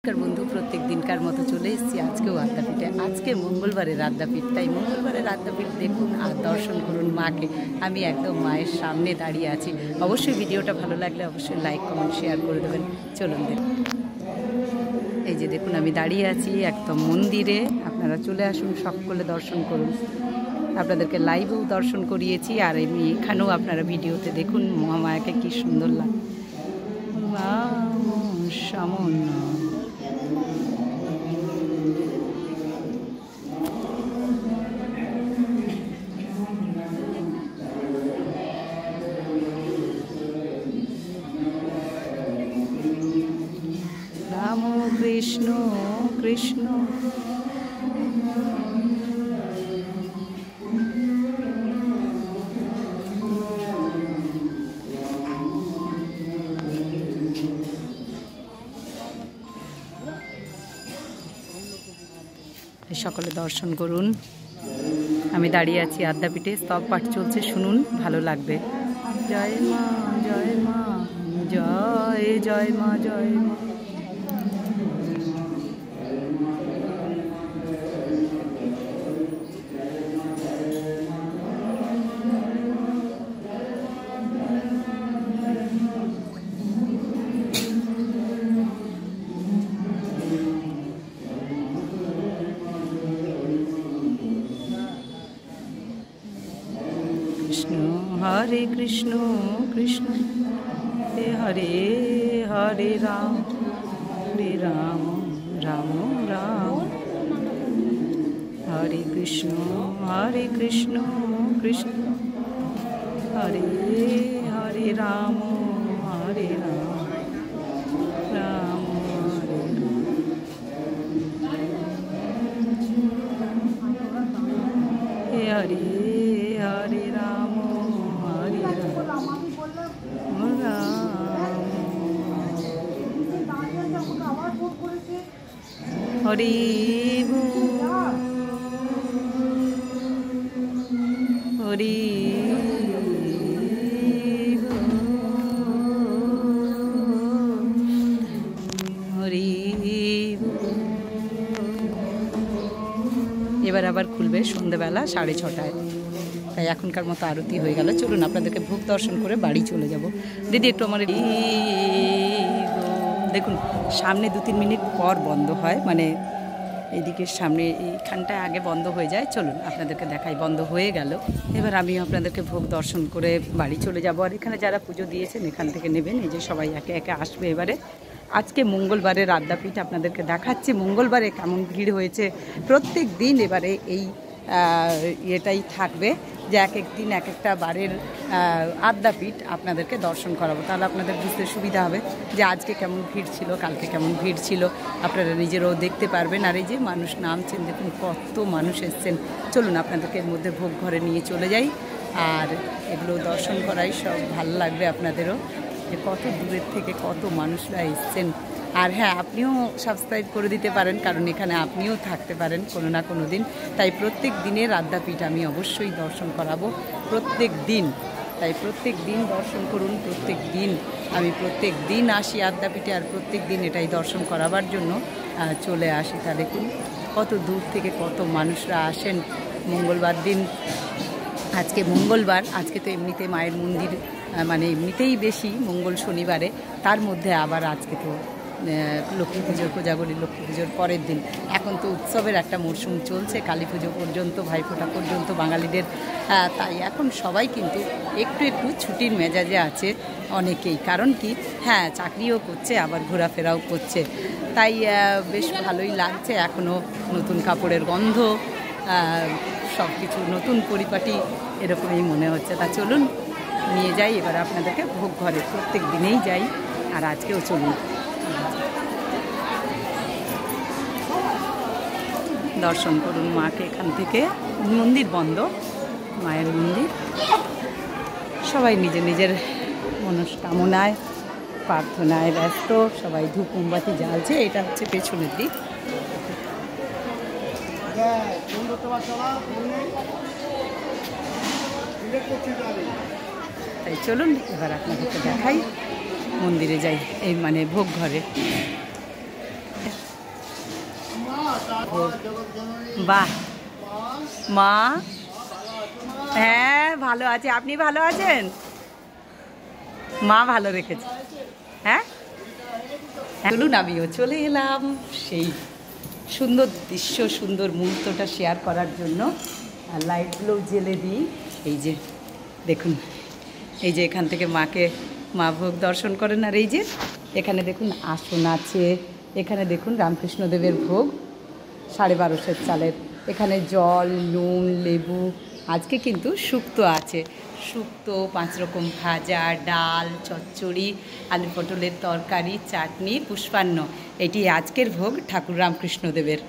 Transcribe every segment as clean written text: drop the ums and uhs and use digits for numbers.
নমস্কার বন্ধু, প্রত্যেক দিনকার মতো চলে এসেছি আজকেও আদ্যাপীঠে। আজকে মঙ্গলবারের আদ্যাপীঠ, তাই মঙ্গলবারের আদ্যাপীঠ দেখুন আর দর্শন করুন মাকে। আমি একদম মায়ের সামনে দাঁড়িয়ে আছি। অবশ্যই ভিডিওটা ভালো লাগলে অবশ্যই লাইক কমেন্ট শেয়ার করে দেবেন। চলুন দেখুন, এই যে দেখুন আমি দাঁড়িয়ে আছি একদম মন্দিরে। আপনারা চলে আসুন, সকলে দর্শন করুন। আপনাদেরকে লাইভেও দর্শন করিয়েছি আর এমনি এখানেও আপনারা ভিডিওতে দেখুন মহামায়াকে কি সুন্দর লাগে। সামন্য রাম কৃষ্ণ কৃষ্ণ সকলে দর্শন করুন। আমি দাঁড়িয়ে আছি আদ্যাপীঠে, স্তব পাঠ চলছে, শুনুন, ভালো লাগবে। জয় মা জয় মা জয় জয় মা জয় মা। হরে কৃষ্ণ কৃষ্ণ হরে হরে রাম হরে রাম রাম রাম হরে কৃষ্ণ কৃষ্ণ হরে হরে রাম হরে রাম রাম হরে হরে হরে রাম হরে হরি হরি হরি। এবার আবার খুলবে সন্ধ্যেবেলা 6:30টায়, তাই এখনকার মতো আরতি হয়ে গেল। চলুন আপনাদেরকে ভোগ দর্শন করে বাড়ি চলে যাব। দিদি একটু আমার দেখুন, সামনে 2-3 মিনিট পর বন্ধ হয়, মানে এইদিকে সামনে এইখানটায় আগে বন্ধ হয়ে যায়। চলুন আপনাদেরকে দেখাই, বন্ধ হয়ে গেল। এবার আমিও আপনাদেরকে ভোগ দর্শন করে বাড়ি চলে যাব। আর এখানে যারা পুজো দিয়েছেন এখান থেকে নেবেন। এই যে সবাই একে একে আসবে। এবারে আজকে মঙ্গলবারের আদ্যাপীঠ আপনাদেরকে দেখাচ্ছি। মঙ্গলবারে কেমন ভিড় হয়েছে প্রত্যেক দিন। এবারে এই এটাই থাকবে যে এক এক দিন এক একটা বারের আদ্যাপীঠ আপনাদেরকে দর্শন করাবো। তাহলে আপনাদের বুঝতে সুবিধা হবে যে আজকে কেমন ভিড় ছিল, কালকে কেমন ভিড় ছিল, আপনারা নিজেরাও দেখতে পারবেন। আর এই যে মানুষ নামছেন, দেখুন কত মানুষ এসছেন। চলুন আপনাদেরকে এর মধ্যে ভোগ ঘরে নিয়ে চলে যাই। আর এগুলো দর্শন করাই সব ভালো লাগবে আপনাদেরও, যে কত দূরের থেকে কত মানুষরা এসছেন। আর হ্যাঁ, আপনিও সাবস্ক্রাইব করে দিতে পারেন, কারণ এখানে আপনিও থাকতে পারেন কোনো না কোনো দিন। তাই প্রত্যেক দিনের আদ্যাপীঠ আমি অবশ্যই দর্শন করাবো প্রত্যেক দিন। তাই প্রত্যেক দিন দর্শন করুন। প্রত্যেক দিন আমি প্রত্যেক দিন আসি আদ্যাপীঠে, আর প্রত্যেক দিন এটাই দর্শন করাবার জন্য চলে আসি। তা দেখুন কত দূর থেকে কত মানুষরা আসেন মঙ্গলবার দিন। আজকে মঙ্গলবার, আজকে তো এমনিতে মায়ের মন্দির মানে এমনিতেই বেশি মঙ্গল শনিবারে, তার মধ্যে আবার আজকে তো লক্ষ্মী পুজোর, কোজাগরী লক্ষ্মী পুজোর পরের দিন। এখন তো উৎসবের একটা মরশুম চলছে, কালী পুজো পর্যন্ত, ভাইফোঁটা পর্যন্ত বাঙালিদের। তাই এখন সবাই কিন্তু একটু একটু ছুটির মেজাজে আছে অনেকেই। কারণ কি, হ্যাঁ চাকরিও করছে আবার ঘোরাফেরাও করছে, তাই বেশ ভালোই লাগছে। এখনও নতুন কাপড়ের গন্ধ, সব কিছু নতুন পরিপাটি এরকমই মনে হচ্ছে। তা চলুন নিয়ে যাই এবার আপনাদেরকে ভোগ ঘরে। প্রত্যেক দিনেই যাই, আর আজকেও চলুন দর্শন করুন মাকে। এখান থেকে মন্দির বন্ধ, মায়ের মন্দির। সবাই নিজের নিজের মনস্কামনায় প্রার্থনায় ব্যস্ত, সবাই ধূপ মোমবাতি জ্বালছে। এটা হচ্ছে পেছনের দিক। তাই চলুন এবার আপনাদেরকে দেখাই, মন্দিরে যাই, এই মানে ভোগ ঘরে। বাহ মা, হ্যাঁ ভালো আছে, আপনি ভালো আছেন? মা ভালো রেখেছে। হ্যাঁ চলুন আমিও চলে এলাম সেই সুন্দর দৃশ্য, সুন্দর মুহূর্তটা শেয়ার করার জন্য। আর লাইটগুলো জ্বেলে দিই। এই যে দেখুন, এই যে এখান থেকে মাকে মা ভোগ দর্শন করেন। আর এই যে এখানে দেখুন আসন আছে, এখানে দেখুন রামকৃষ্ণদেবের ভোগ 1250 চালের। এখানে জল, নুন, লেবু, আজকে কিন্তু শুক্তো আছে, শুক্তো, 5 রকম ভাজা, ডাল, চচ্চড়ি, আলু পটলের তরকারি, চাটনি, পুষ্পান্ন। এটি আজকের ভোগ ঠাকুর রামকৃষ্ণদেবের।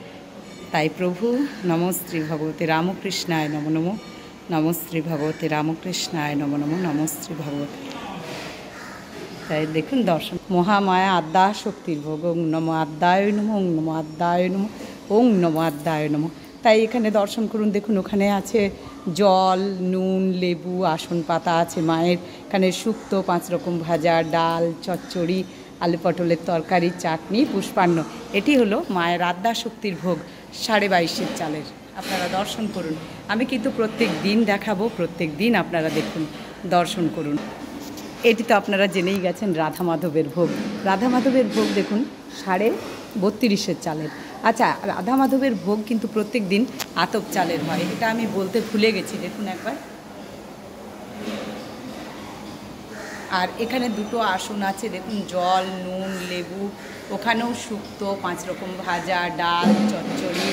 তাই প্রভু নমস্ত্রী ভগবতে রামকৃষ্ণায় নম নম, নমস্ত্রী ভগবতে রামকৃষ্ণায় নম নম, নমস্ত্রী ভগবতে। তাই দেখুন দর্শন, মহামায়া আদ্যা শক্তির ভোগ। ওং নম আদ্যায় নম, ওং নম আদ্যায় নম, ওং নম আদ্যায় নম। তাই এখানে দর্শন করুন। দেখুন ওখানে আছে জল, নুন, লেবু, আসন পাতা আছে মায়ের। এখানে শুক্তো, 5 রকম ভাজা, ডাল, চচ্চড়ি, আলু পটলের তরকারি, চাটনি, পুষ্পান্ন। এটি হলো মায়ের আদ্যা শক্তির ভোগ 2250 চালের। আপনারা দর্শন করুন। আমি কিন্তু প্রত্যেক দিন দেখাবো, প্রত্যেক দিন আপনারা দেখুন, দর্শন করুন। এটি তো আপনারা জেনেই গেছেন রাধা মাধবের ভোগ। রাধা মাধবের ভোগ দেখুন 3250 চালের। আচ্ছা, রাধা মাধবের ভোগ কিন্তু প্রত্যেক দিন আতপ চালের হয়, এটা আমি বলতে ভুলে গেছি। দেখুন একবার। আর এখানে দুটো আসন আছে, দেখুন জল, নুন, লেবু, ওখানেও শুক্তো, 5 রকম ভাজা, ডাল, চচ্চড়ি,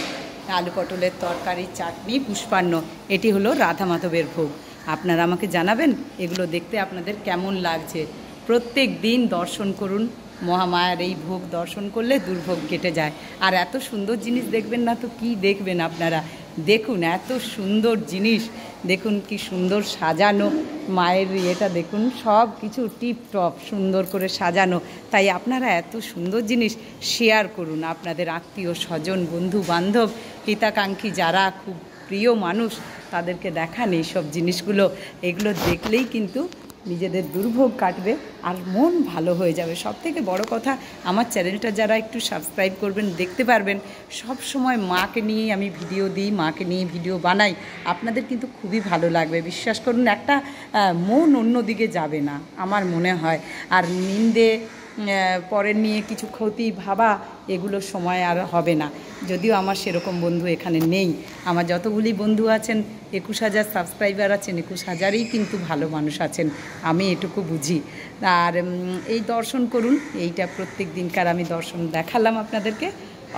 আলু পটলের তরকারি, চাটনি, পুষ্পান্ন। এটি হলো রাধা মাধবের ভোগ। আপনারা আমাকে জানাবেন এগুলো দেখতে আপনাদের কেমন লাগছে। প্রত্যেক দিন দর্শন করুন, মহামায়ার এই ভোগ দর্শন করলে দুর্ভোগ কেটে যায়। আর এত সুন্দর জিনিস দেখবেন না তো কি দেখবেন আপনারা? দেখুন এত সুন্দর জিনিস, দেখুন কি সুন্দর সাজানো মায়ের ইয়েটা, দেখুন সব কিছু টিপ টপ সুন্দর করে সাজানো। তাই আপনারা এত সুন্দর জিনিস শেয়ার করুন আপনাদের আত্মীয় স্বজন, বন্ধু বান্ধব, হিতাকাঙ্ক্ষী যারা খুব প্রিয় মানুষ, তাদেরকে দেখান এইসব জিনিসগুলো। এগুলো দেখলেই কিন্তু নিজেদের দুর্ভোগ কাটবে আর মন ভালো হয়ে যাবে। সবথেকে বড় কথা, আমার চ্যানেলটা যারা একটু সাবস্ক্রাইব করবেন, দেখতে পারবেন সব সময় মাকে নিয়েই আমি ভিডিও দিই, মাকে নিয়ে ভিডিও বানাই। আপনাদের কিন্তু খুবই ভালো লাগবে, বিশ্বাস করুন। একটা মন অন্যদিকে যাবে না আমার মনে হয়। আর নিন্দে পরের নিয়ে কিছু ক্ষতি ভাবা, এগুলো সময় আর হবে না। যদিও আমার সেরকম বন্ধু এখানে নেই। আমার যতগুলি বন্ধু আছেন, 21,000 সাবস্ক্রাইবার আছেন, 21,000ই কিন্তু ভালো মানুষ আছেন, আমি এটুকু বুঝি। আর এই দর্শন করুন, এইটা প্রত্যেক দিনকার আমি দর্শন দেখালাম আপনাদেরকে।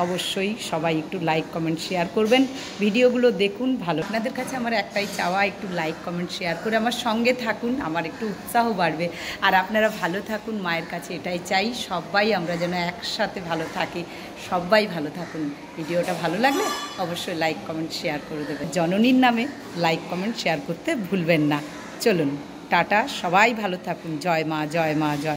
অবশ্যই সবাই একটু লাইক, কমেন্ট, শেয়ার করবেন, ভিডিওগুলো দেখুন। ভালো আপনাদের কাছে আমার একটাই চাওয়া, একটু লাইক, কমেন্ট, শেয়ার করে আমার সঙ্গে থাকুন, আমার একটু উৎসাহ বাড়বে। আর আপনারা ভালো থাকুন, মায়ের কাছে এটাই চাই। সবাই আমরা যেন একসাথে ভালো থাকি, সবাই ভালো থাকুন। ভিডিওটা ভালো লাগলে অবশ্যই লাইক, কমেন্ট, শেয়ার করে দেবেন। জননীর নামে লাইক, কমেন্ট, শেয়ার করতে ভুলবেন না। চলুন টাটা, সবাই ভালো থাকুন। জয় মা, জয় মা, জয়।